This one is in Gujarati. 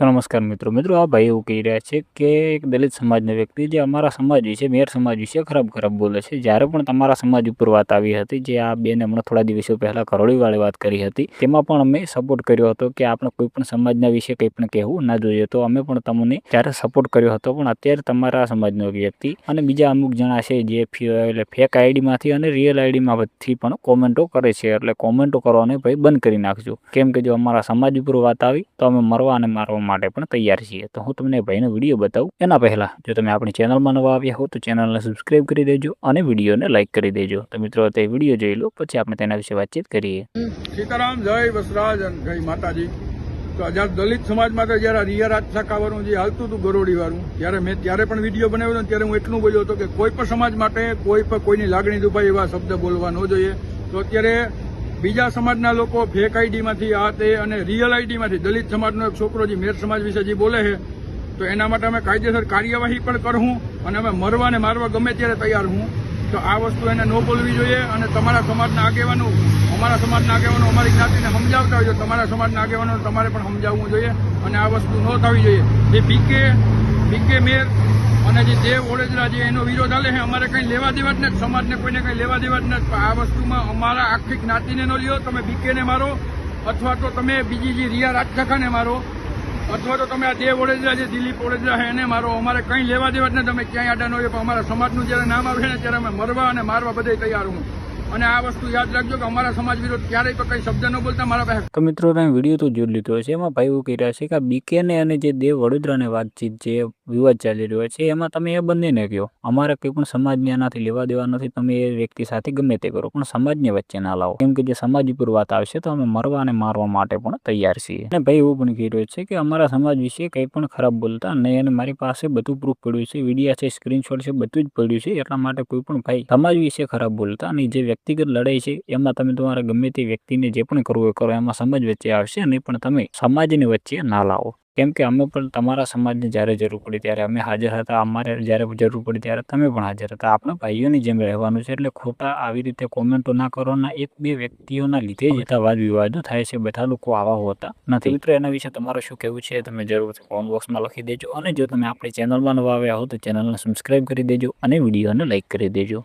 તો નમસ્કાર મિત્રો આ ભાઈ એવું કહી રહ્યા છે કે એક દલિત સમાજનો વ્યક્તિ જે અમારા સમાજ વિશે મેર સમાજ વિશે ખરાબ બોલે છે. જ્યારે પણ તમારા સમાજ ઉપર વાત આવી હતી, જે આ બેને હમણાં થોડા દિવસો પહેલા કરોડીવાળી વાત કરી હતી, તેમાં પણ અમે સપોર્ટ કર્યો હતો કે આપણે કોઈ પણ સમાજના વિશે કંઈ પણ કહેવું ના જોઈએ. તો અમે પણ તમને ત્યારે સપોર્ટ કર્યો હતો, પણ અત્યારે તમારા સમાજનો વ્યક્તિ અને બીજા અમુક જણા છે જે ફેક આઈડીમાંથી અને રિયલ આઈડીમાંથી પણ કોમેન્ટો કરે છે. એટલે કોમેન્ટો કરવાને ભાઈ બંધ કરી નાખજો, કેમ કે જો અમારા સમાજ ઉપર વાત આવી તો અમે મરવા અને મારવા માટે પણ તૈયાર છીએ. તો હું તમને ભાઈનો વિડીયો બતાવું એના પહેલા જો તમે આપણી ચેનલમાં નવા આવ્યા હો તો ચેનલને સબસ્ક્રાઇબ કરી દેજો અને વિડીયોને લાઇક કરી દેજો. તો મિત્રો તે વિડીયો જોઈ લો, પછી આપણે તેના વિશે વાતચીત કરીએ. સીતારામ, જય વસરાજ અને જય માતાજી. તો જ્યારે દલિત સમાજ માટે જ્યારે રિયા રાજ શાખાવાળું જે હાલતું હતું ગરોડીવાળું, ત્યારે મેં ત્યારે પણ વિડીયો બનાવ્યો હતો. ત્યારે હું એટલું બોલ્યો હતો કે કોઈ પણ સમાજ માટે કોઈ પણ કોઈની લાગણી દુભાય એવા શબ્દ બોલવા ન જોઈએ. તો અત્યારે બીજા સમાજના લોકો ફેક આઈડીમાંથી આ તે અને રિયલ આઈડીમાંથી દલિત સમાજનો એક છોકરો જે મેર સમાજ વિશે જે બોલે છે, તો એના માટે અમે કાયદેસર કાર્યવાહી પણ કરશું અને અમે મરવા અને મારવા ગમે ત્યારે તૈયાર હું. તો આ વસ્તુ એને ન બોલવી જોઈએ. અને તમારા સમાજના આગેવાનો અમારા સમાજના આગેવાનો અમારી જ્ઞાતિને સમજાવતા હોય, તમારા સમાજના આગેવાનો તમારે પણ સમજાવવું જોઈએ અને આ વસ્તુ ન થવી જોઈએ. જે બીકે મેર અને જે દેવ ઓડેદરા જે એનો વિરોધ હાલે છે, અમારે કંઈ લેવા દેવા જ નથી, સમાજને કોઈને કંઈ લેવા દેવા જ નથી. આ વસ્તુમાં અમારા આખી જ્ઞાતિને ન લ્યો. તમે બીકેને મારો અથવા તો તમે બીજી જે રિયા રાજશાખાને મારો અથવા તો તમે આ દેવ ઓડેદરા જે દિલીપ ઓડેદરા છે એને મારો. અમારે કંઈ લેવા દેવા જ નથી. તમે ક્યાંય આડા ન હોય, પણ અમારા સમાજનું જ્યારે નામ આવે ને ત્યારે અમે મરવા અને મારવા બધે તૈયાર હું. અને આ વસ્તુ યાદ રાખજો કે અમારા સમાજ વિરોધ ક્યારેય પણ કંઈ શબ્દ ન બોલતા મારા પાસે. તો મિત્રો તમે વિડીયો તો જોઈ લીધો છે. એમાં ભાઈ એવું કહી રહ્યા છે કે બીકેને અને જે દેવ વડોદરાની વાતચીત જે વિવાદ ચાલી રહ્યો છે, એમાં તમે એ બંનેને કહો અમારે કંઈ પણ સમાજને એનાથી લેવા દેવા નથી. તમે એ વ્યક્તિ સાથે ગમે તે કરો, પણ સમાજને વચ્ચે ના લાવો, કેમ કે જે સમાજ ઉપર વાત આવશે તો અમે મરવા અને મારવા માટે પણ તૈયાર છીએ. અને ભાઈ એવું પણ કહી રહ્યો છે કે અમારા સમાજ વિશે કંઈ પણ ખરાબ બોલતા નહીં, અને મારી પાસે બધું પ્રૂફ પડ્યું છે, વિડીયા છે, સ્ક્રીનશોટ છે, બધું જ પડ્યું છે. એટલા માટે કોઈ પણ ભાઈ સમાજ વિશે ખરાબ બોલતા અને જે વ્યક્તિગત લડાઈ છે એમાં તમે તમારા ગમે તે વ્યક્તિને જે પણ કરવું એ કરો, એમાં સમાજ વચ્ચે આવશે નહીં, પણ તમે સમાજની વચ્ચે ના લાવો. કેમ કે અમે પણ તમારા સમાજને જ્યારે જરૂર પડી ત્યારે અમે હાજર હતા, અમારે જ્યારે જરૂર પડી ત્યારે તમે પણ હાજર હતા. આપણે ભાઈઓની જેમ રહેવાનું છે. એટલે ખોટા આવી રીતે કોમેન્ટો ના કરો. ના એક બે વ્યક્તિઓના લીધે જ બધા વાદ વિવાદો થાય છે. બધા લોકો આવા હોતા નથી. મિત્રો એના વિશે તમારું શું કહેવું છે તમે જરૂરથી કોમેન્ટ બોક્સમાં લખી દેજો. અને જો તમે આપણી ચેનલમાં નવા આવ્યા હો તો ચેનલને સબસ્ક્રાઇબ કરી દેજો અને વિડીયોને લાઇક કરી દેજો.